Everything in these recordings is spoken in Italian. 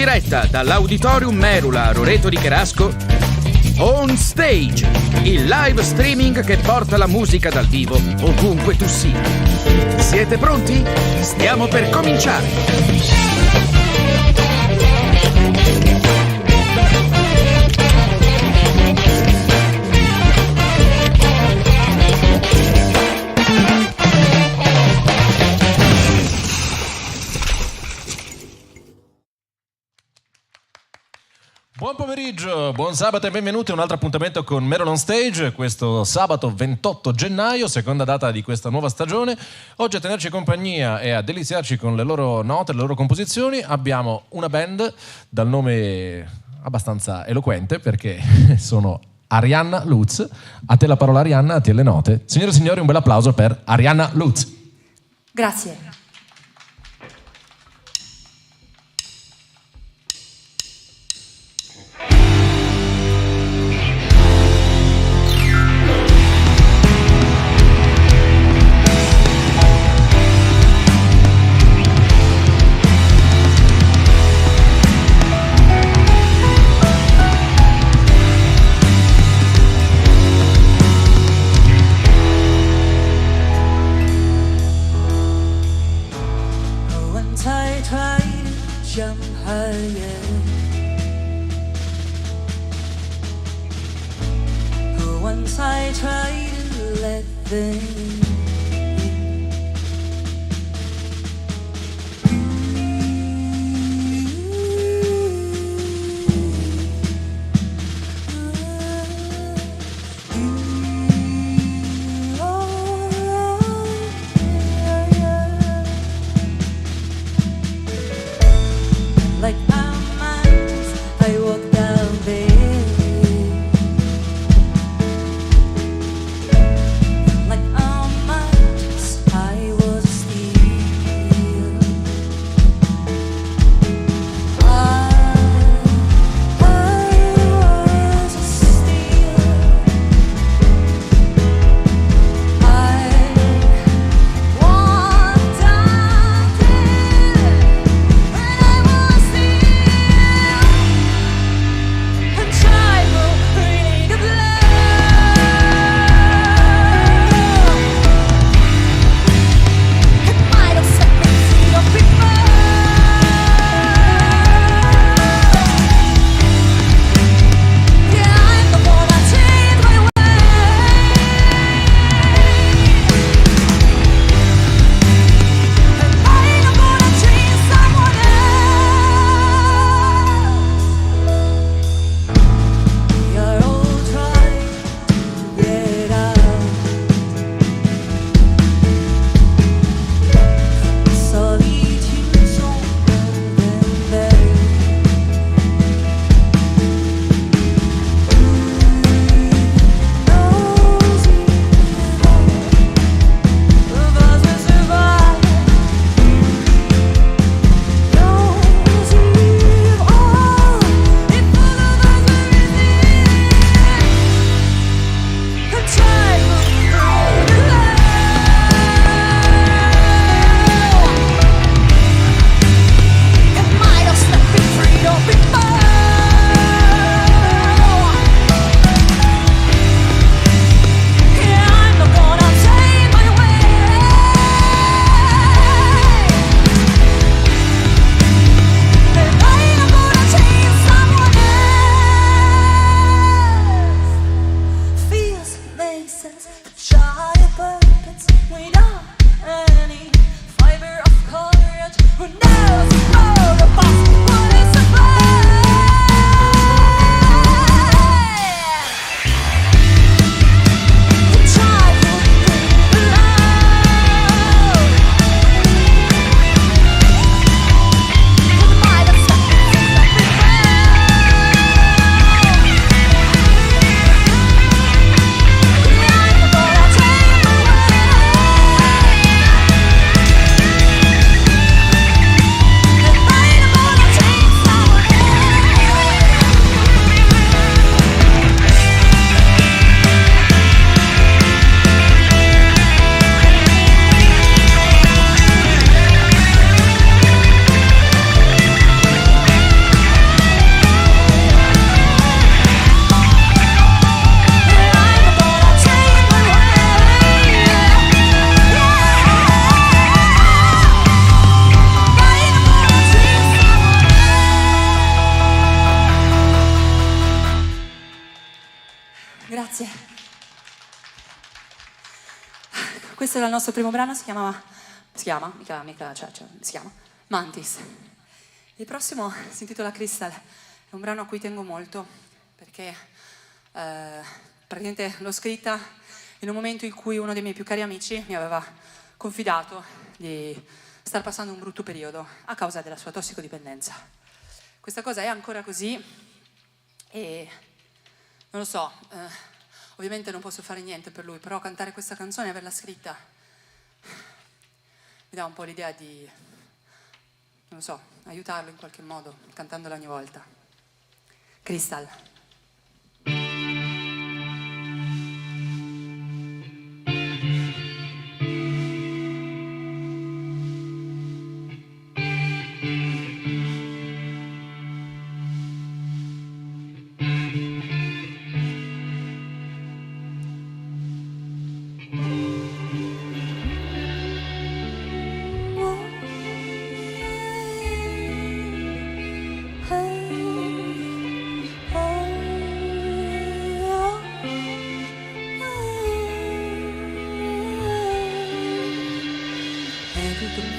diretta dall'Auditorium Merula a Roreto di Cherasco, On Stage, il live streaming che porta la musica dal vivo ovunque tu sia. Siete pronti? Stiamo per cominciare! Buon pomeriggio, buon sabato e benvenuti a un altro appuntamento con Merula On Stage, questo sabato 28 gennaio, seconda data di questa nuova stagione. Oggi a tenerci compagnia e a deliziarci con le loro note, le loro composizioni, abbiamo una band dal nome abbastanza eloquente perché sono Arianna Lutz. A te la parola Arianna, a te le note. Signore e signori, un bel applauso per Arianna Lutz. Grazie. Like I'm Questo era il nostro primo brano, si chiama Mantis. Il prossimo si intitola Crystal, è un brano a cui tengo molto perché praticamente l'ho scritta in un momento in cui uno dei miei più cari amici mi aveva confidato di star passando un brutto periodo a causa della sua tossicodipendenza. Questa cosa è ancora così e non lo so, ovviamente non posso fare niente per lui, però cantare questa canzone e averla scritta mi dà un po' l'idea di, non lo so, aiutarlo in qualche modo, cantandola ogni volta. Crystal.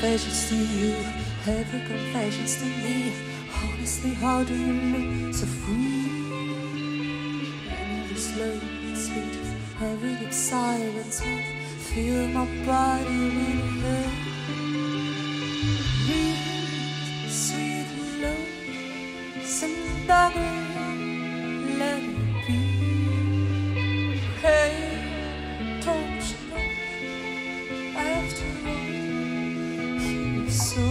Confessions to you, every confessions to me. Honestly, how do you look so free? And every slow and sweet, every deep silence, feel my body with her. Read sweet love, somebody let it be. Hey, don't you know, after all, so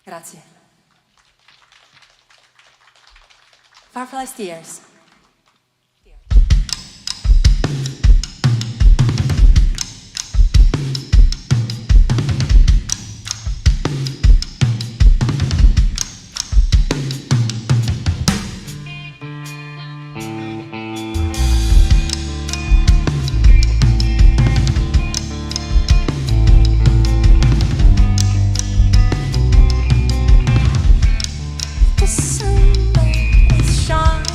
Grazie. Firefly's Tears. the sun is shining.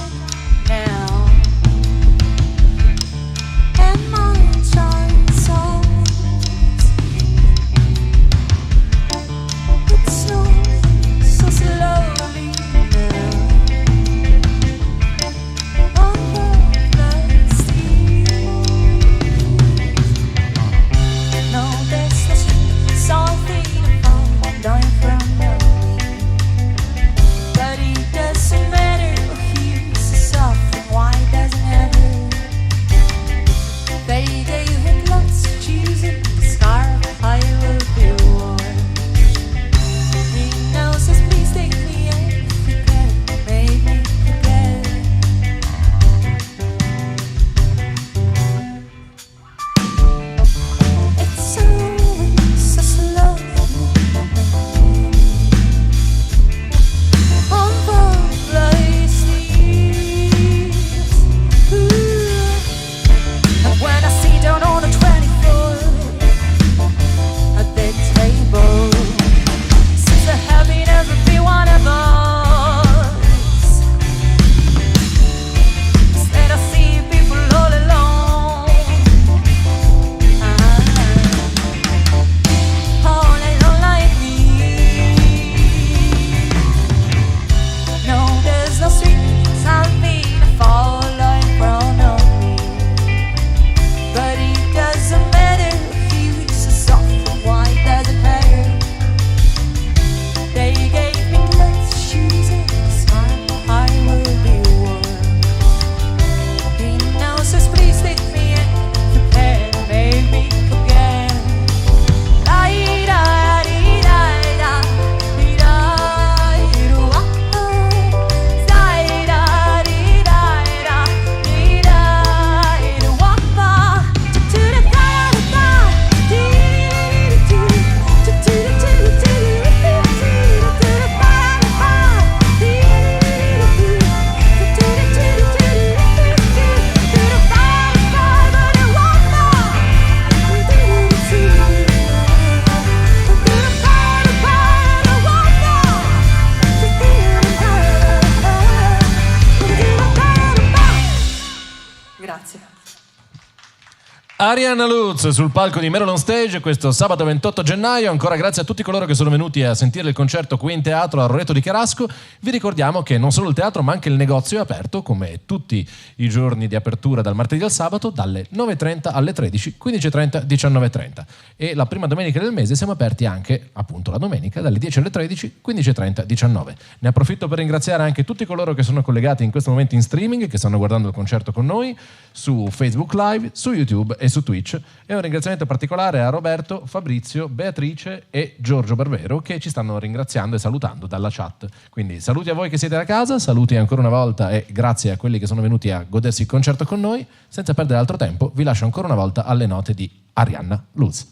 Arianna Luz sul palco di Merolon Stage questo sabato 28 gennaio. Ancora grazie a tutti coloro che sono venuti a sentire il concerto qui in teatro a Roreto di Cherasco. Vi ricordiamo che non solo il teatro ma anche il negozio è aperto come tutti i giorni di apertura dal martedì al sabato dalle 9.30 alle 13, 15.30, 19.30 e la prima domenica del mese siamo aperti anche appunto la domenica dalle 10 alle 13, 15.30, 19. Ne approfitto per ringraziare anche tutti coloro che sono collegati in questo momento in streaming, che stanno guardando il concerto con noi su Facebook Live, su YouTube e su Twitch, e un ringraziamento particolare a Roberto, Fabrizio, Beatrice e Giorgio Barbero che ci stanno ringraziando e salutando dalla chat. Quindi saluti a voi che siete a casa, saluti ancora una volta e grazie a quelli che sono venuti a godersi il concerto con noi. Senza perdere altro tempo vi lascio ancora una volta alle note di Arianna Luz.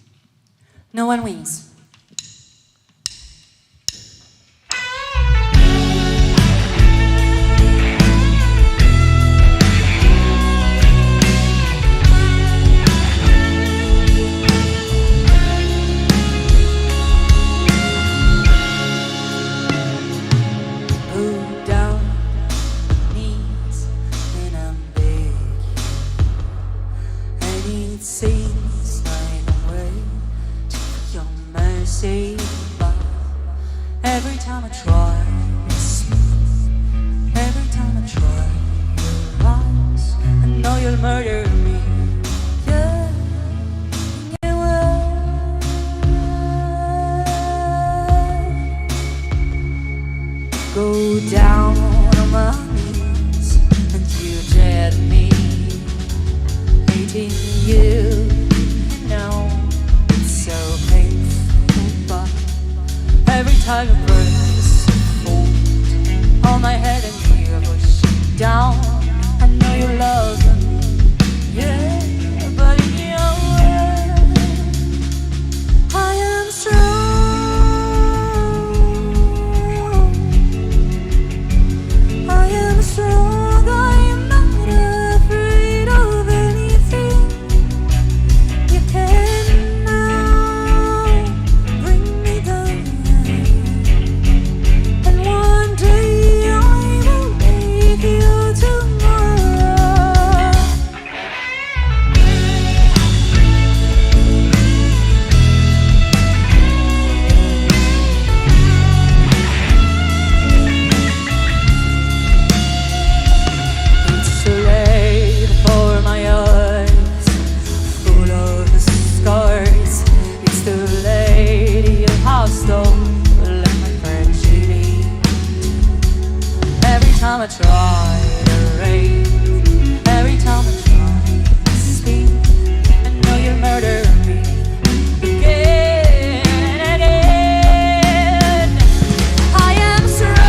No One Wins. Every time I try to sleep, every time I try to rise, I know you'll murder me. Yeah, you will. Go down on my knees and you dread me, hating you. No, it's so painful, but every time you burst hold on my head and you push it down, I know you love me, yeah, but in your way, I am strong, I am strong, I am not afraid of anything. You can now bring me down. And one day I will take you tomorrow. It's too late for my eyes, full of scars. It's too late, you have stolen my virginity. Every time I try to rave, every time I try to speak, I know you murder me again and again. I am strong,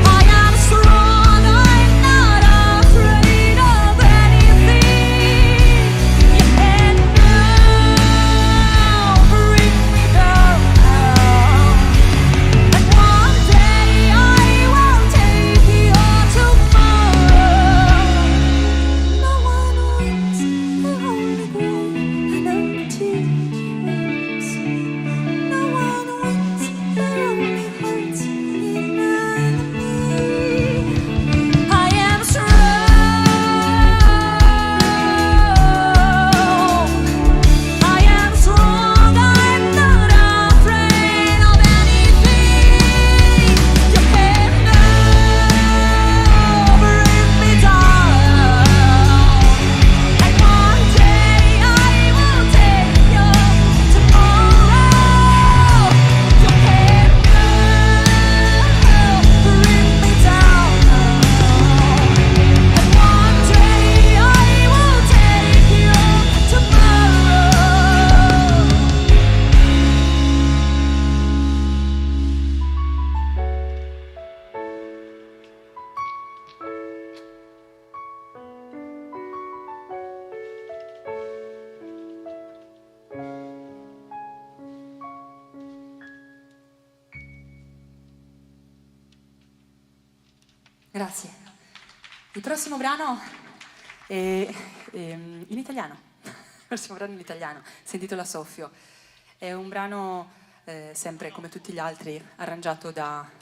I am strong, I'm not afraid of anything. You can now bring me down, and one day I will take you tomorrow. No one wins, the only ground, and empty dreams. No one wins, there only hurts an enemy. I am strong, I am strong, I'm not afraid of anything. You can never bring me down, and one day I will take you tomorrow. You can never bring me down, and one day I will take you tomorrow. Grazie. Il prossimo brano è in italiano. Il prossimo brano in italiano si intitola Soffio. È un brano sempre come tutti gli altri,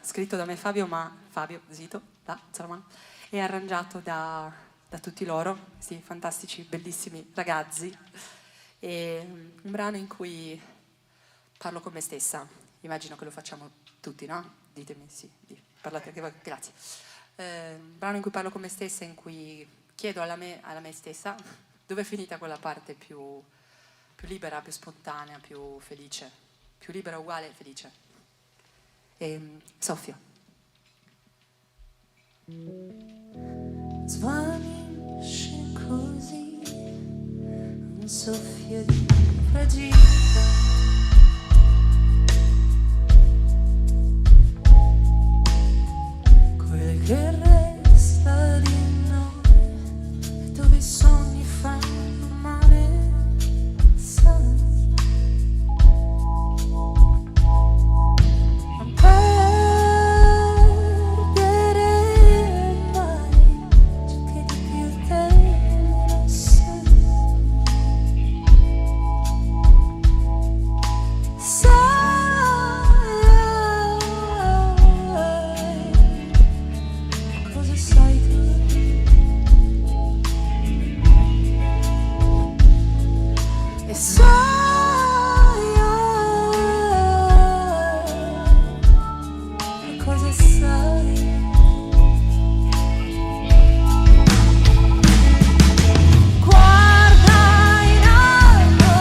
scritto da me e Fabio, ma Fabio, zitto, da Salaman. e arrangiato da tutti loro, questi fantastici, bellissimi ragazzi. È un brano in cui parlo con me stessa, immagino che lo facciamo tutti, no? Ditemi sì, parlate anche voi, grazie. Un brano in cui parlo con me stessa, in cui chiedo alla me stessa dove è finita quella parte più libera, più spontanea, più felice, più libera, uguale e felice. Soffio. Svanisce così un soffio di fragilità. Quel che resta di noi, dove i sogni fanno male, sai. Non perdere mai ciò che di più te non sai. Cosa sai tu? E cosa sai? Guarda in alto,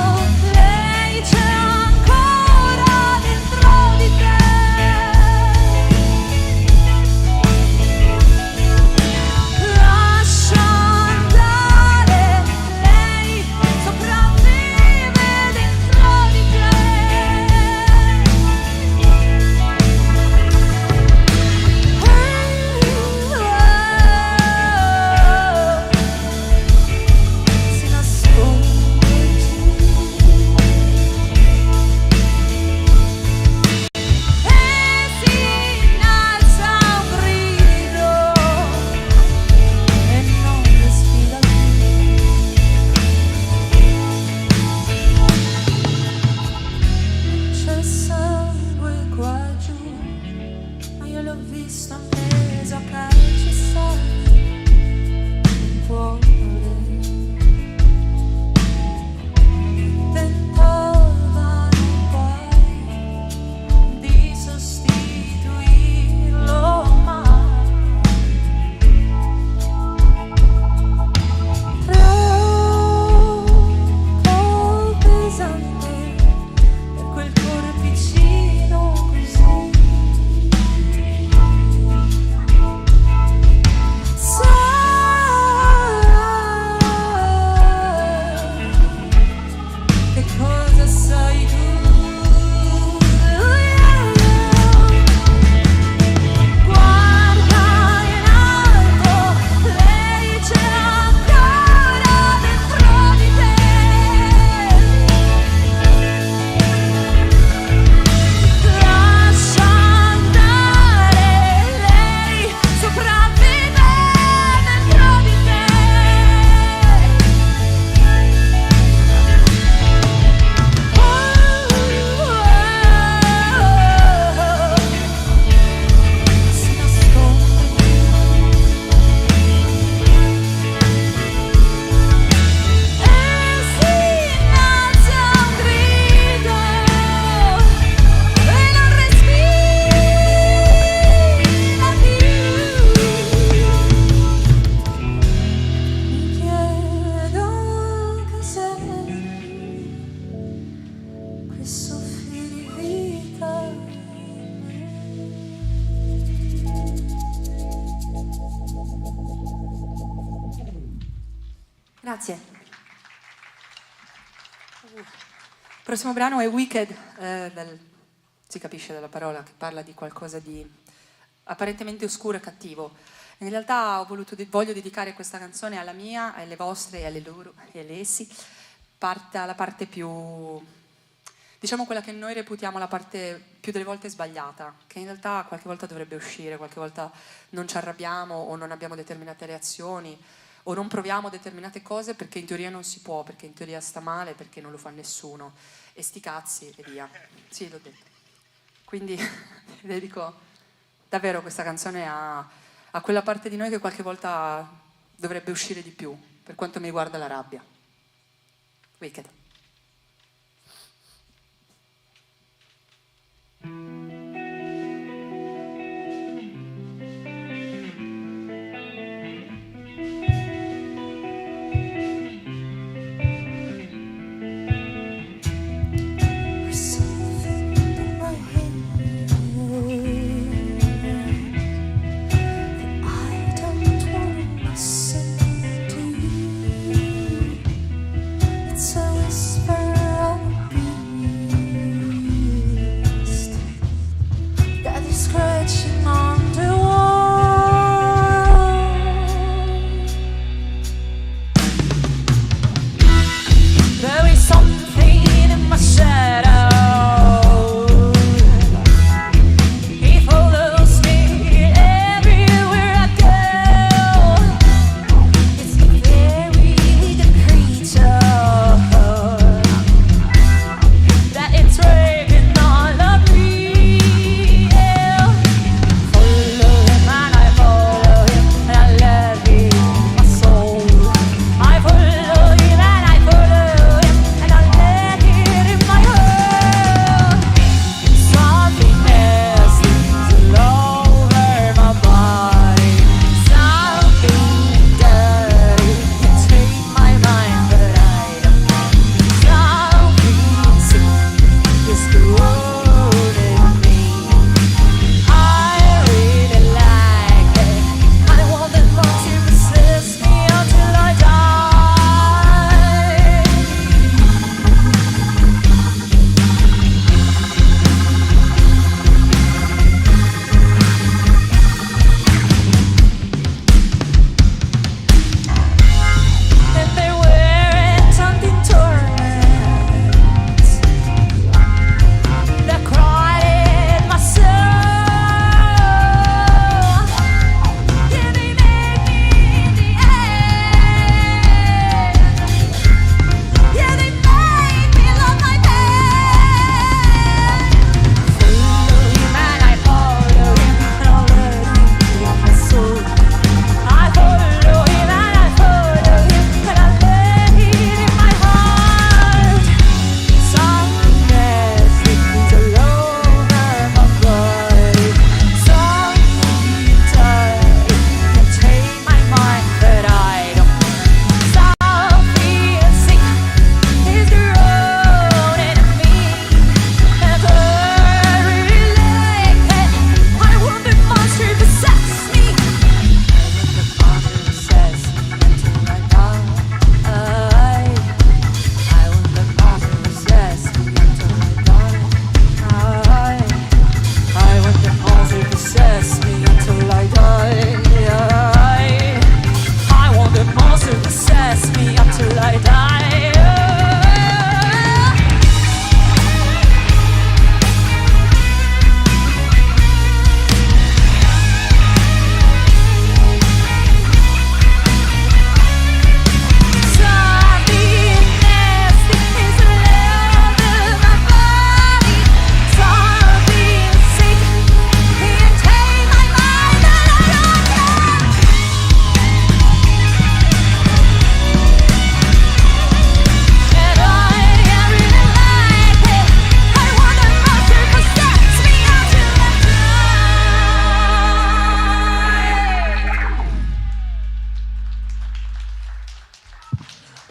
lei c'è ancora dentro di te. Lascia andare, lei sopravvive dentro di te. Si nasconde e si innalza un grido e non respira più. C'è sangue qua giù, ma io l'ho visto appeso a calci, sai, cuore. Tentavano poi di sostituirlo, ma troppo pesante per quel corpicino così. Sai che cosa sai tu? Guarda in alto, lei c'è ancora dentro di te. Lascia andare, lei sopravvive dentro di te. Si nasconde e si innalza un grido e non respira più. Mi chiedo cos'è questo filo di vita. Grazie. Il prossimo brano è Wicked, si capisce dalla parola che parla di qualcosa di apparentemente oscuro e cattivo. In realtà voglio dedicare questa canzone alla mia, alle vostre e alle loro e alle essi, la parte più, diciamo quella che noi reputiamo la parte più delle volte sbagliata, che in realtà qualche volta dovrebbe uscire, qualche volta non ci arrabbiamo o non abbiamo determinate reazioni o non proviamo determinate cose perché in teoria non si può, perché in teoria sta male, perché non lo fa nessuno. E sti cazzi e via. Sì, l'ho detto. Quindi dedico davvero questa canzone a a quella parte di noi che qualche volta dovrebbe uscire di più, per quanto mi riguarda la rabbia. Wicked.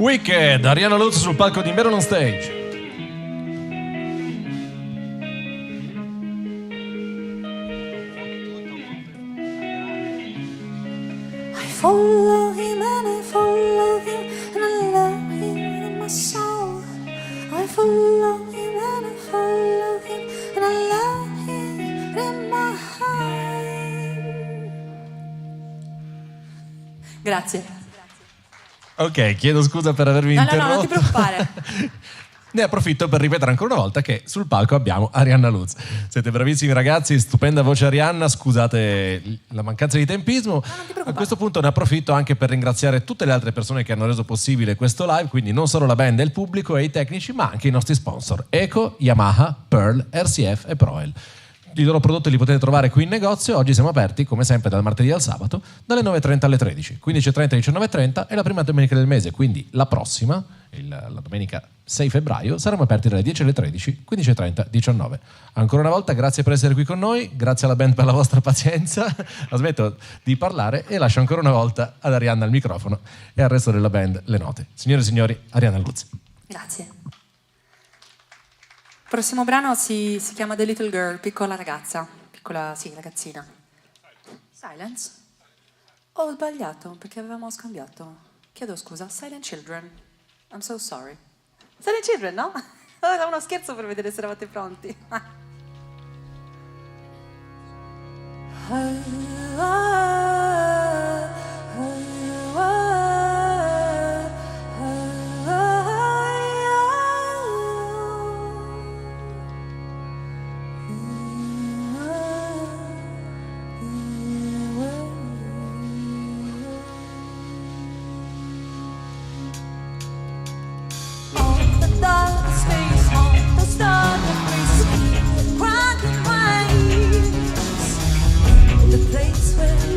Wicked, Ariana Luz sul palco di Meron on Stage. I follow him and I follow him and I love him in my soul. I follow him and I follow him and I love him in my heart. Grazie. Ok, chiedo scusa per avervi interrotto. No, non ti preoccupare. Ne approfitto per ripetere ancora una volta che sul palco abbiamo Arianna Luz. Siete bravissimi ragazzi, stupenda voce Arianna, scusate la mancanza di tempismo. A questo punto ne approfitto anche per ringraziare tutte le altre persone che hanno reso possibile questo live, quindi non solo la band e il pubblico e i tecnici, ma anche i nostri sponsor: Eco, Yamaha, Pearl, RCF e Proel. I loro prodotti li potete trovare qui in negozio. Oggi siamo aperti, come sempre, dal martedì al sabato, dalle 9.30 alle 13, 15.30 19.30 e la prima domenica del mese, quindi la prossima, la domenica 6 febbraio, saremo aperti dalle 10 alle 13, 15.30, 19. Ancora una volta grazie per essere qui con noi, grazie alla band per la vostra pazienza. La smetto di parlare e lascio ancora una volta ad Arianna il microfono e al resto della band le note. Signore e signori, Arianna Luz. Grazie. Il prossimo brano si chiama The Little Girl, piccola ragazza, ragazzina. Silence? Ho sbagliato perché avevamo scambiato. Chiedo scusa, Silent Children. I'm so sorry. Silent Children, no? Era uno scherzo per vedere se eravate pronti. The place where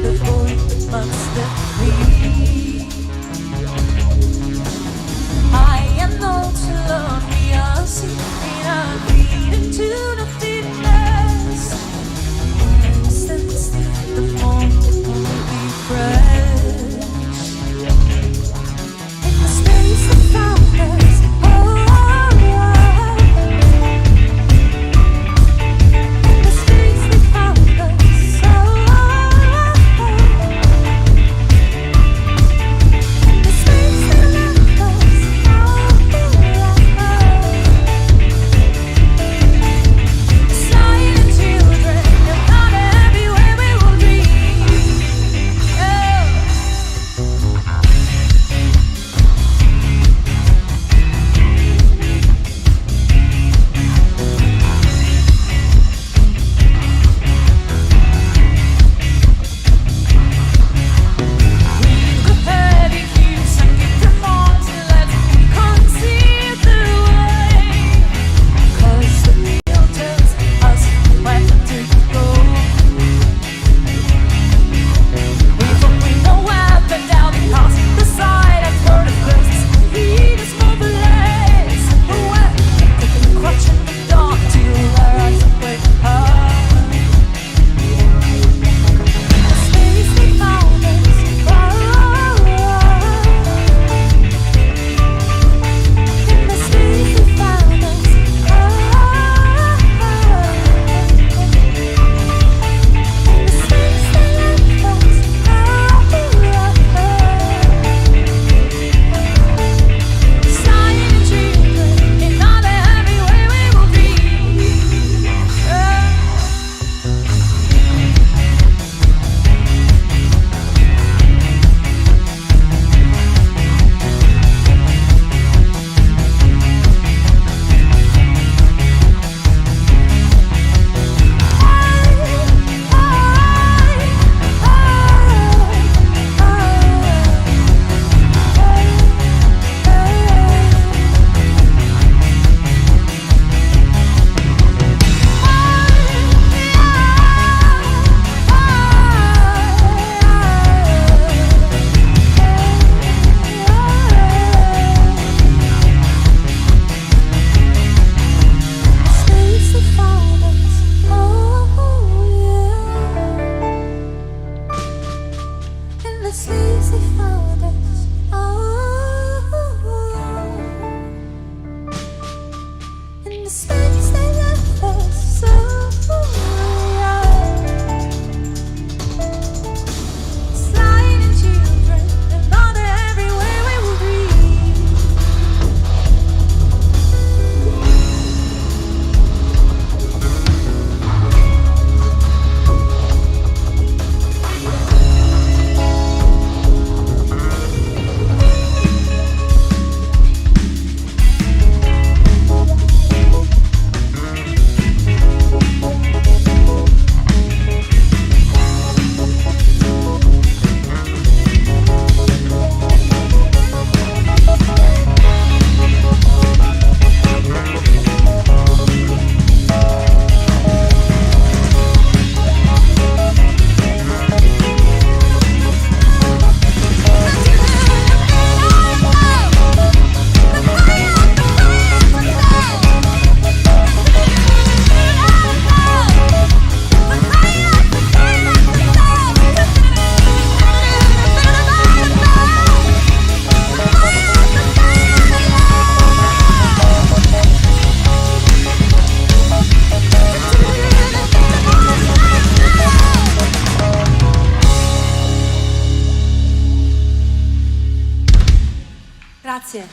Grazie.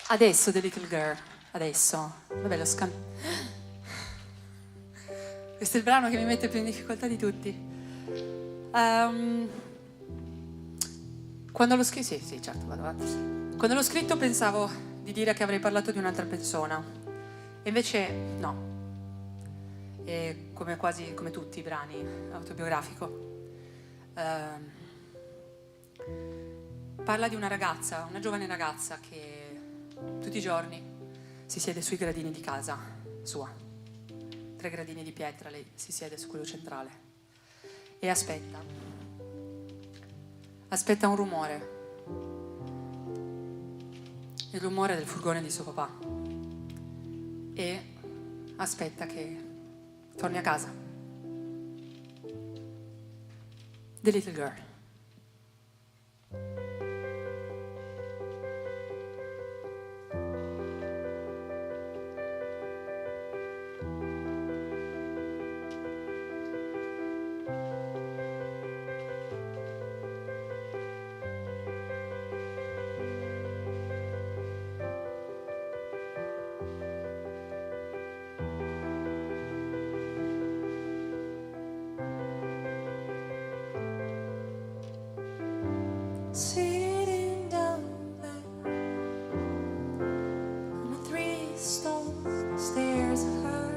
Adesso The Little Girl. Adesso. Vabbè, lo questo è il brano che mi mette più in difficoltà di tutti. Quando l'ho scritto, sì, certo, vado avanti. Quando l'ho scritto pensavo di dire che avrei parlato di un'altra persona, e invece no. E come tutti i brani autobiografico, parla di una ragazza, una giovane ragazza che tutti i giorni si siede sui gradini di casa sua, 3 gradini di pietra, lei si siede su quello centrale e aspetta un rumore, il rumore del furgone di suo papà, e aspetta che torni a casa. The Little Girl. Sitting down there on the 3 stone stairs of her,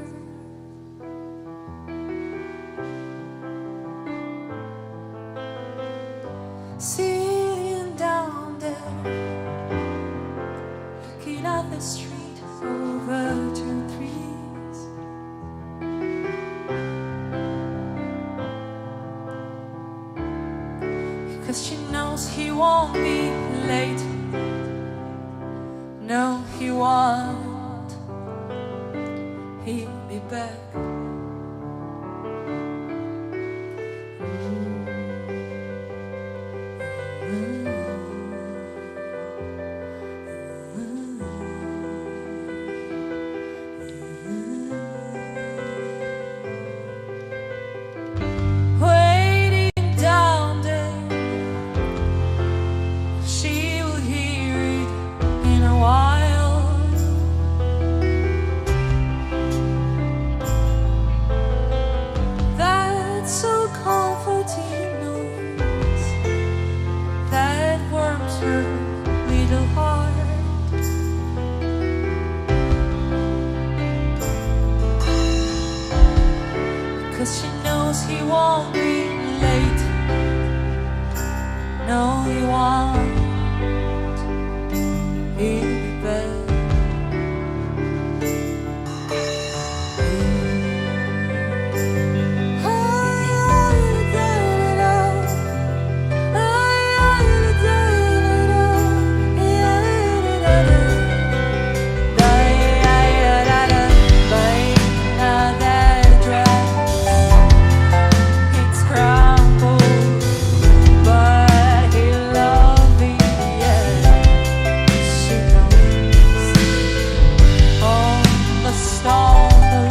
sitting down there looking at the street over 2 trees. Because she knows he won't be late. No, he won't. He'll be back. Waiting down there, she will hear it in a while. That so comforting noise that warms her little heart. Because she knows he won't be late. No, he won't. He'll be back. It's crumbled, but he'll love in the end. She knows on the stone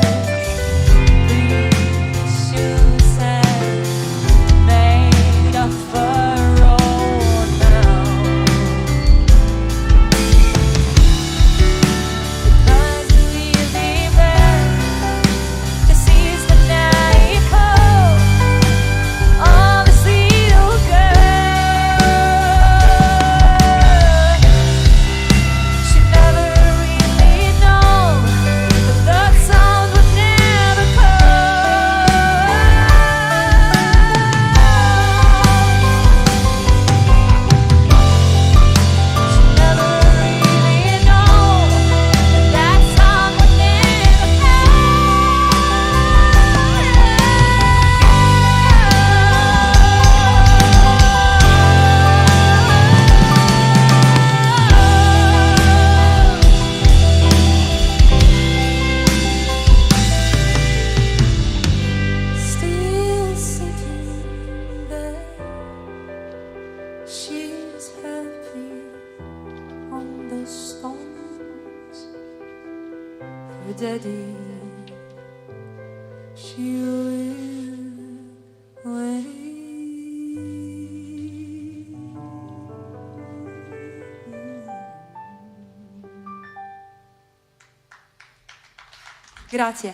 these shoes have made of furrow now. Because he'll be back to seize the night cold on this little girl. She never really known that sound would never come. She never really known that sound would never Still sitting there, she's happy on the stones. For Daddy, she will wait. Grazie.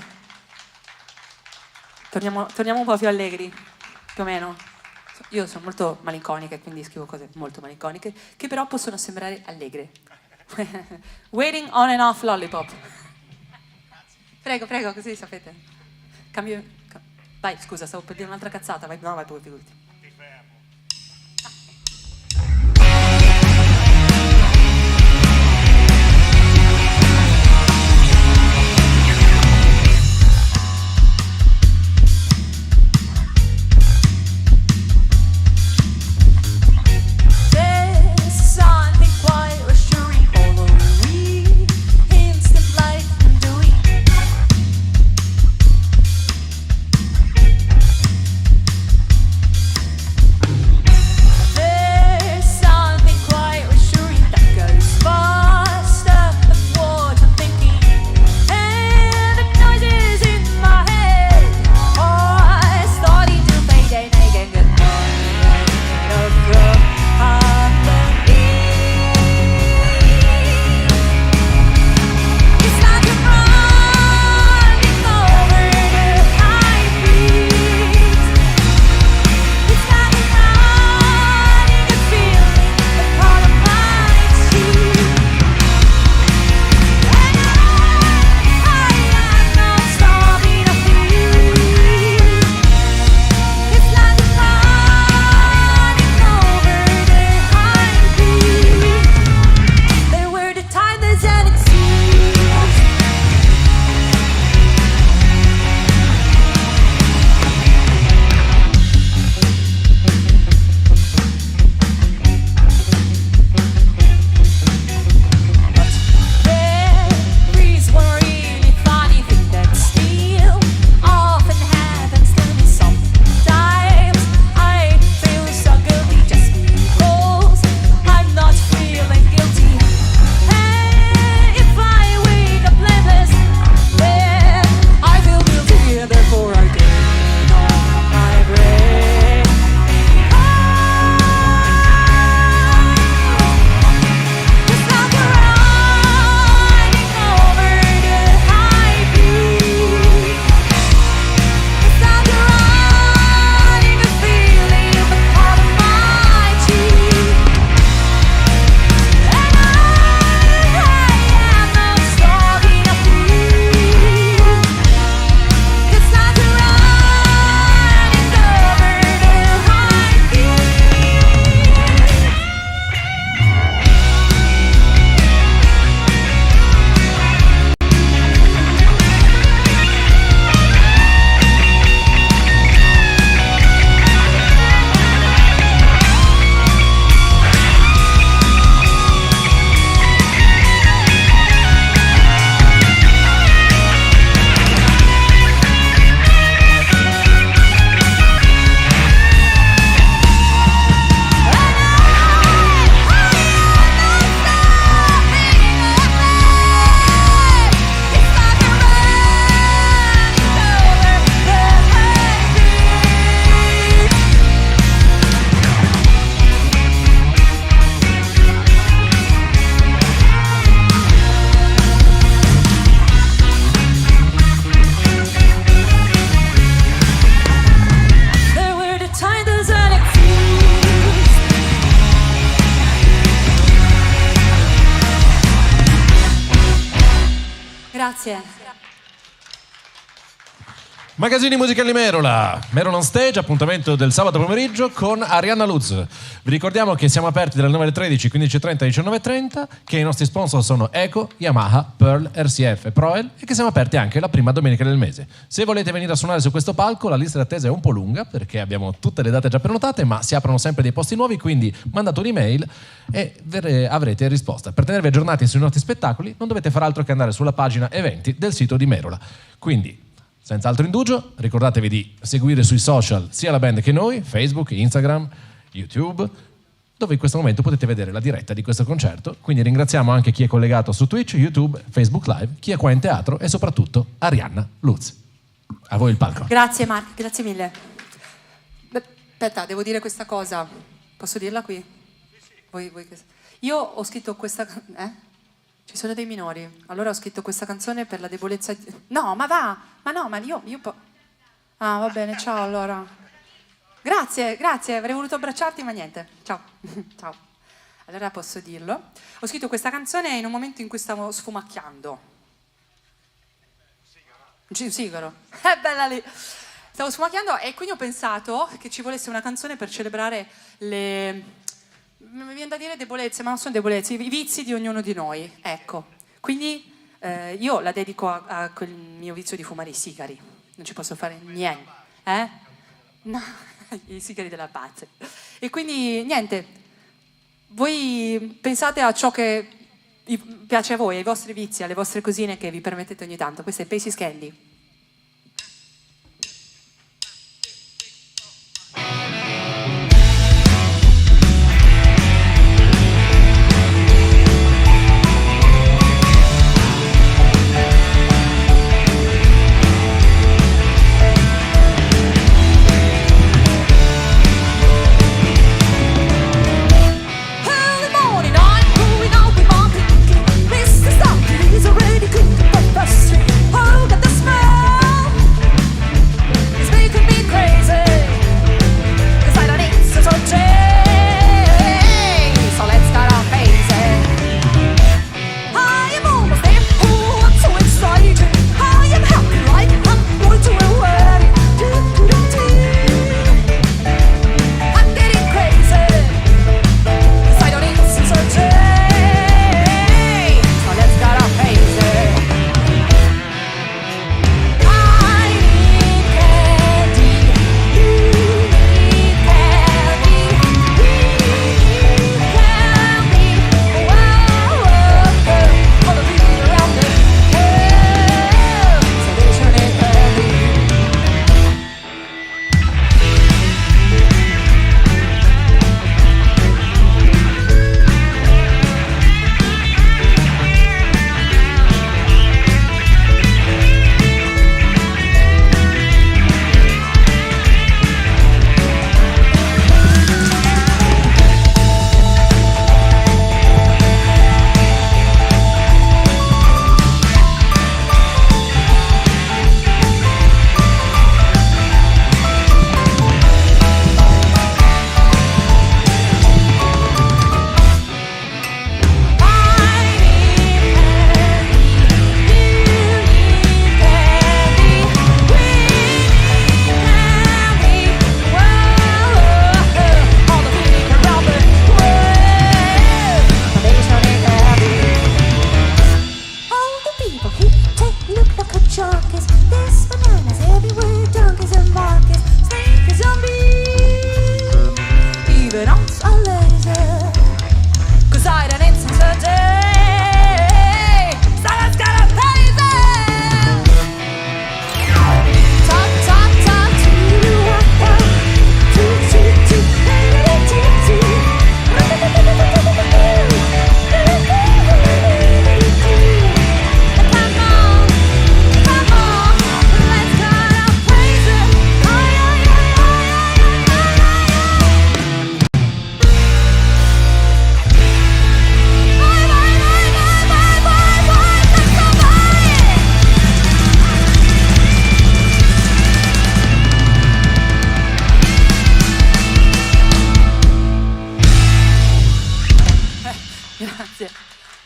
Torniamo un po' più allegri, più o meno. Io sono molto malinconica e quindi scrivo cose molto malinconiche, che però possono sembrare allegre. Waiting on and off lollipop. Prego, così sapete. Vai, scusa, stavo per dire un'altra cazzata. Vai, no, vai pure, figurati. Grazie. Magazzini musicali Merola, Merola on Stage, appuntamento del sabato pomeriggio con Arianna Luz. Vi ricordiamo che siamo aperti dalle 9 alle 13, 15.30 e 19.30, che i nostri sponsor sono Eco, Yamaha, Pearl, RCF e Proel e che siamo aperti anche la prima domenica del mese. Se volete venire a suonare su questo palco, la lista d'attesa è un po' lunga perché abbiamo tutte le date già prenotate, ma si aprono sempre dei posti nuovi, quindi mandate un'email e avrete risposta. Per tenervi aggiornati sui nostri spettacoli non dovete fare altro che andare sulla pagina eventi del sito di Merola. Quindi, senza altro indugio, ricordatevi di seguire sui social sia la band che noi, Facebook, Instagram, YouTube, dove in questo momento potete vedere la diretta di questo concerto. Quindi ringraziamo anche chi è collegato su Twitch, YouTube, Facebook Live, chi è qua in teatro e soprattutto Arianna Luz. A voi il palco. Grazie Mark, grazie mille. Aspetta, devo dire questa cosa. Posso dirla qui? Io ho scritto questa... Ci sono dei minori. Allora ho scritto questa canzone per la debolezza. No, ma va! Ma no, ma io. Ah, va bene, ciao allora. Grazie, avrei voluto abbracciarti, ma niente. Ciao. Ciao. Allora posso dirlo. Ho scritto questa canzone in un momento in cui stavo sfumacchiando. Un sigaro. È bella lì. Stavo sfumacchiando e quindi ho pensato che ci volesse una canzone per celebrare le. Mi viene da dire debolezze, ma non sono debolezze, i vizi di ognuno di noi, ecco. Quindi io la dedico a quel mio vizio di fumare i sigari. Non ci posso fare niente, No, i sigari della pazza. E quindi niente, voi pensate a ciò che piace a voi, ai vostri vizi, alle vostre cosine che vi permettete ogni tanto. Questo è Paces Candy.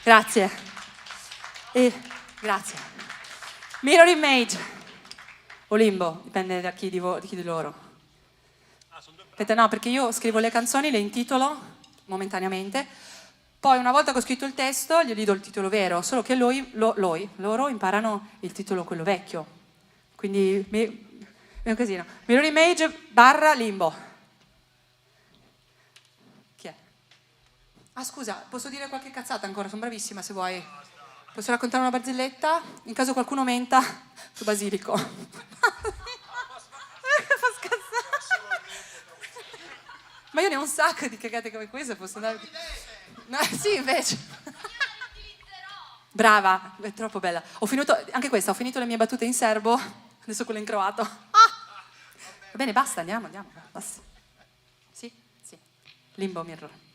Grazie. Grazie. Mirror Image o Limbo, dipende da chi di loro. Aspetta, no, perché io scrivo le canzoni, le intitolo momentaneamente, poi una volta che ho scritto il testo gli do il titolo vero, solo che loro imparano il titolo quello vecchio. Quindi è un casino. Mirror Image / Limbo. Ah, scusa, posso dire qualche cazzata ancora? Sono bravissima se vuoi. Posso raccontare una barzelletta? In caso qualcuno menta su basilico. Fa scassare. Ma io ne ho un sacco di cagate come queste, posso andare. No, sì, invece. Brava, è troppo bella. Anche questa, ho finito le mie battute in serbo, adesso quella in croato. Va bene, basta, andiamo. Basta. Sì. Limbo Mirror.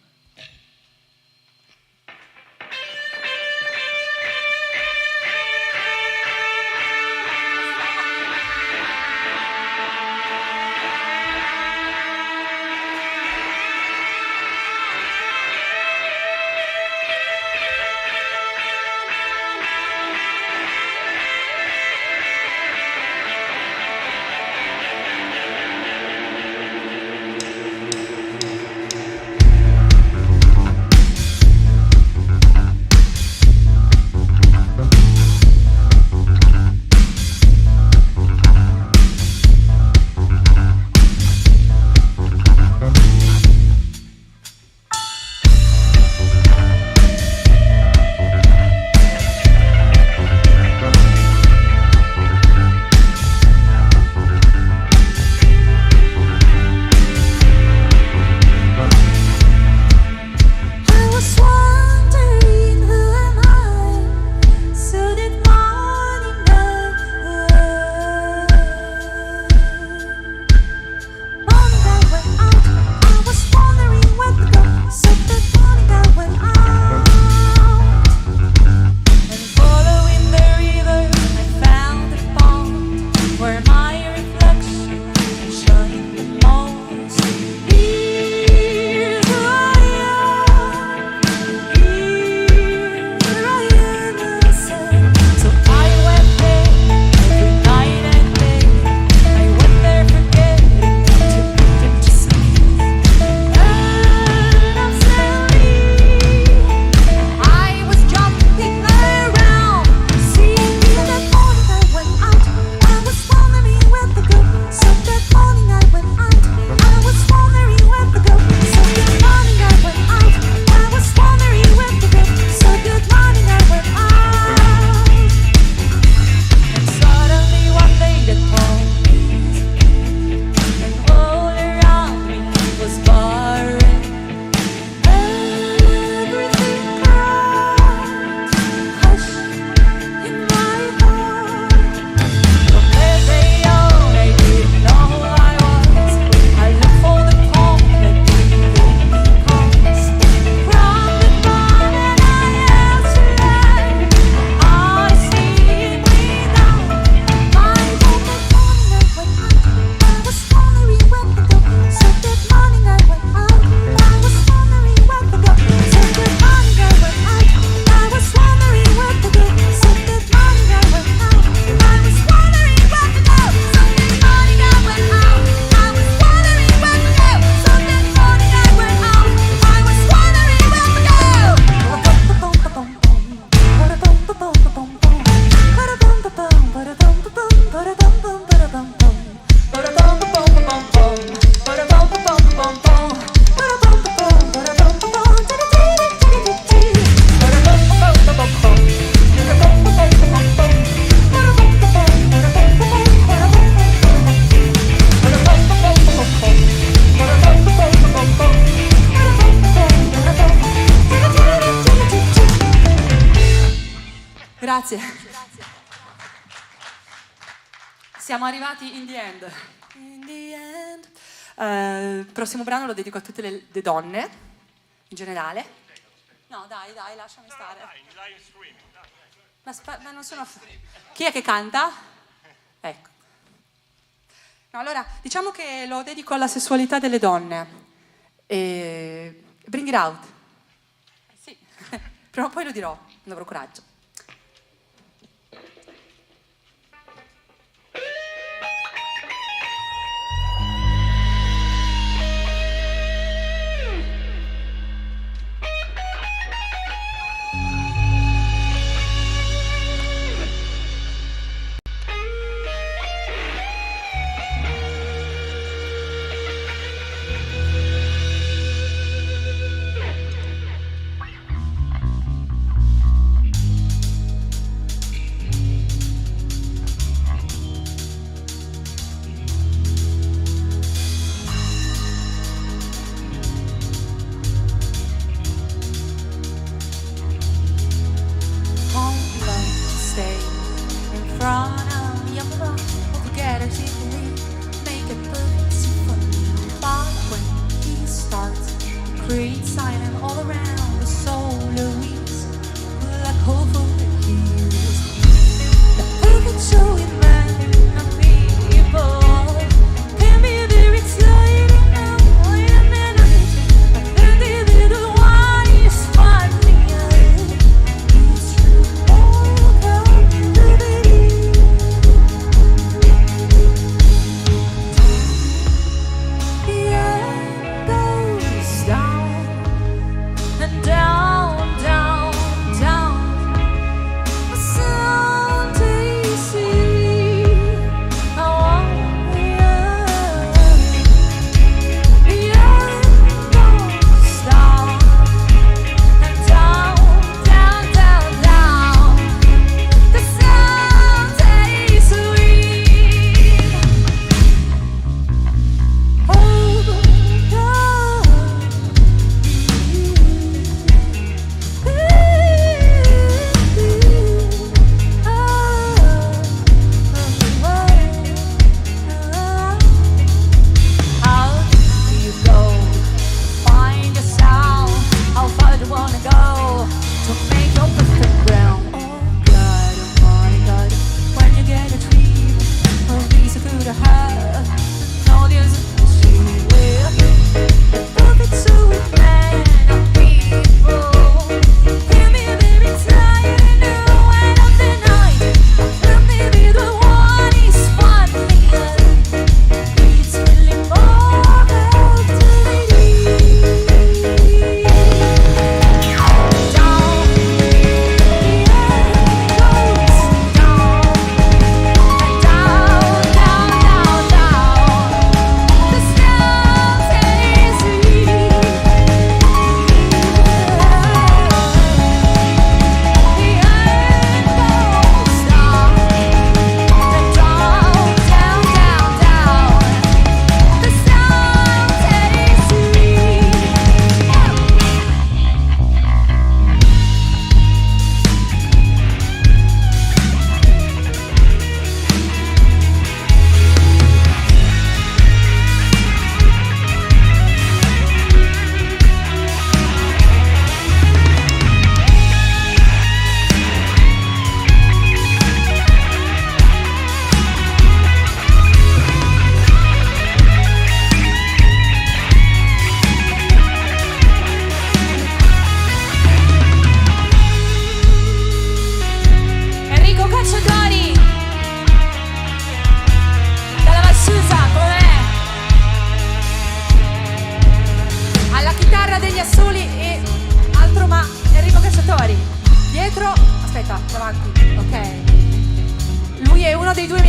Grazie. Siamo arrivati in the end. In the end. Il prossimo brano lo dedico a tutte le donne, in generale. No, dai, lasciami stare. Ma non sono... Chi è che canta? Ecco. No, allora, diciamo che lo dedico alla sessualità delle donne. Bring it out. Sì, prima o poi lo dirò, non avrò coraggio.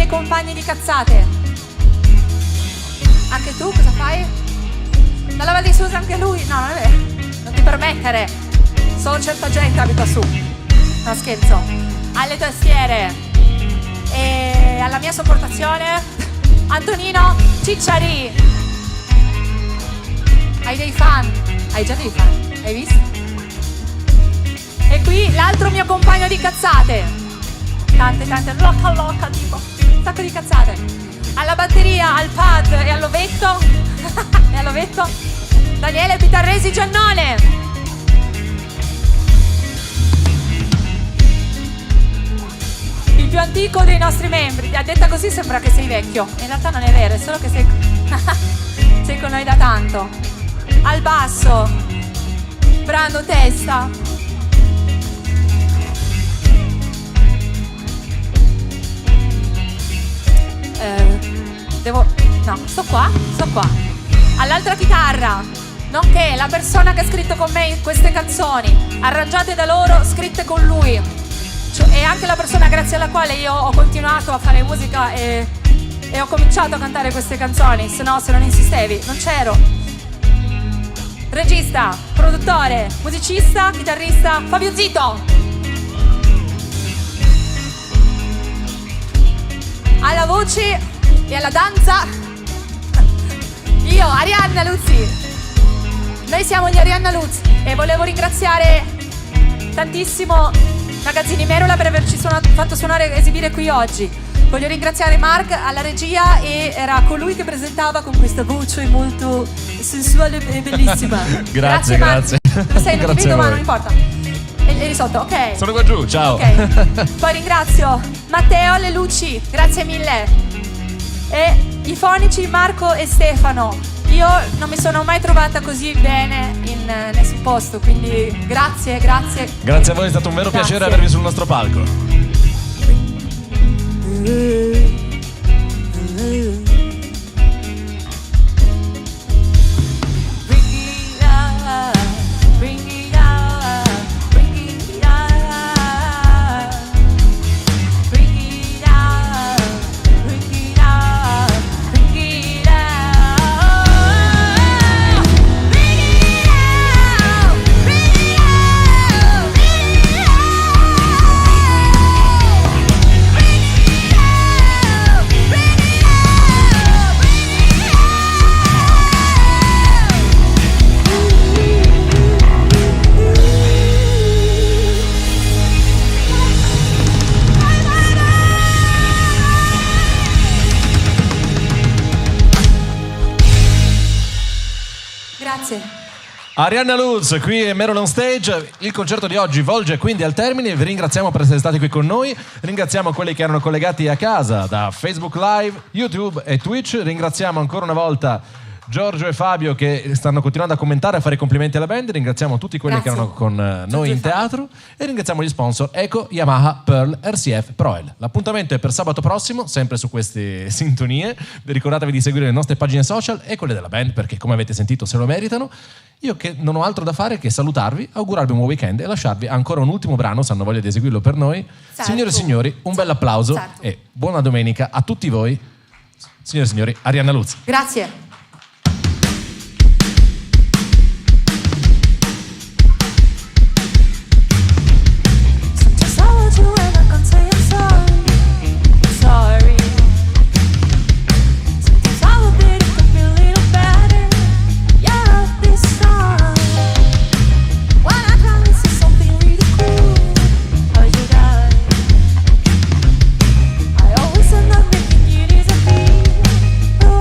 Compagni di cazzate. Anche tu cosa fai? Dalla Val di Susa anche lui? No, non è vero. Non ti permettere. Solo certa gente abita su. No, scherzo. Alle tastiere e alla mia sopportazione Antonino Cicciari. Hai dei fan? Hai già dei fan? Hai visto? E qui l'altro mio compagno di cazzate, Tante, loca, tipo, un sacco di cazzate. Alla batteria, al pad e all'ovetto, Daniele Pitarresi Giannone. Il più antico dei nostri membri. A detta così sembra che sei vecchio, in realtà non è vero, è solo che sei con noi da tanto. Al basso, Brando Testa. Sto qua. All'altra chitarra, nonché la persona che ha scritto con me queste canzoni, arrangiate da loro, scritte con lui, è anche la persona grazie alla quale io ho continuato a fare musica e ho cominciato a cantare queste canzoni, se non insistevi, non c'ero. Regista, produttore, musicista, chitarrista, Fabio Zito. Alla voce e alla danza, io, Arianna Luzzi. Noi siamo gli Arianna Luz e volevo ringraziare tantissimo Magazzini Merula per averci fatto suonare e esibire qui oggi. Voglio ringraziare Mark alla regia, e era colui che presentava con questa voce molto sensuale e bellissima. Grazie. Dove sei? Non ti vedo, ma non importa. E lì sotto, ok. Sono qua giù, ciao. Okay. Poi ringrazio Matteo alle luci, grazie mille. E i fonici Marco e Stefano. Io non mi sono mai trovata così bene in nessun posto, quindi grazie. Grazie a voi, è stato un vero piacere avervi sul nostro palco. Arianna Luz qui a Merula On Stage. Il concerto di oggi volge quindi al termine. Vi ringraziamo per essere stati qui con noi. Ringraziamo quelli che erano collegati a casa da Facebook Live, YouTube e Twitch. Ringraziamo ancora una volta Giorgio e Fabio che stanno continuando a commentare e a fare complimenti alla band. Ringraziamo tutti quelli che erano con noi in teatro e ringraziamo gli sponsor Eco, Yamaha, Pearl, RCF, Proel. L'appuntamento è per sabato prossimo, sempre su queste sintonie. Ricordatevi di seguire le nostre pagine social e quelle della band, perché come avete sentito se lo meritano. Io che non ho altro da fare che salutarvi, augurarvi un buon weekend e lasciarvi ancora un ultimo brano, se hanno voglia di eseguirlo per noi. Certo. Signore e signori, un bel applauso e buona domenica a tutti voi. Signore e signori, Arianna Luz. Grazie. I always end up making you disappear. Oh,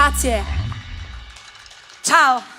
Grazie. Ciao.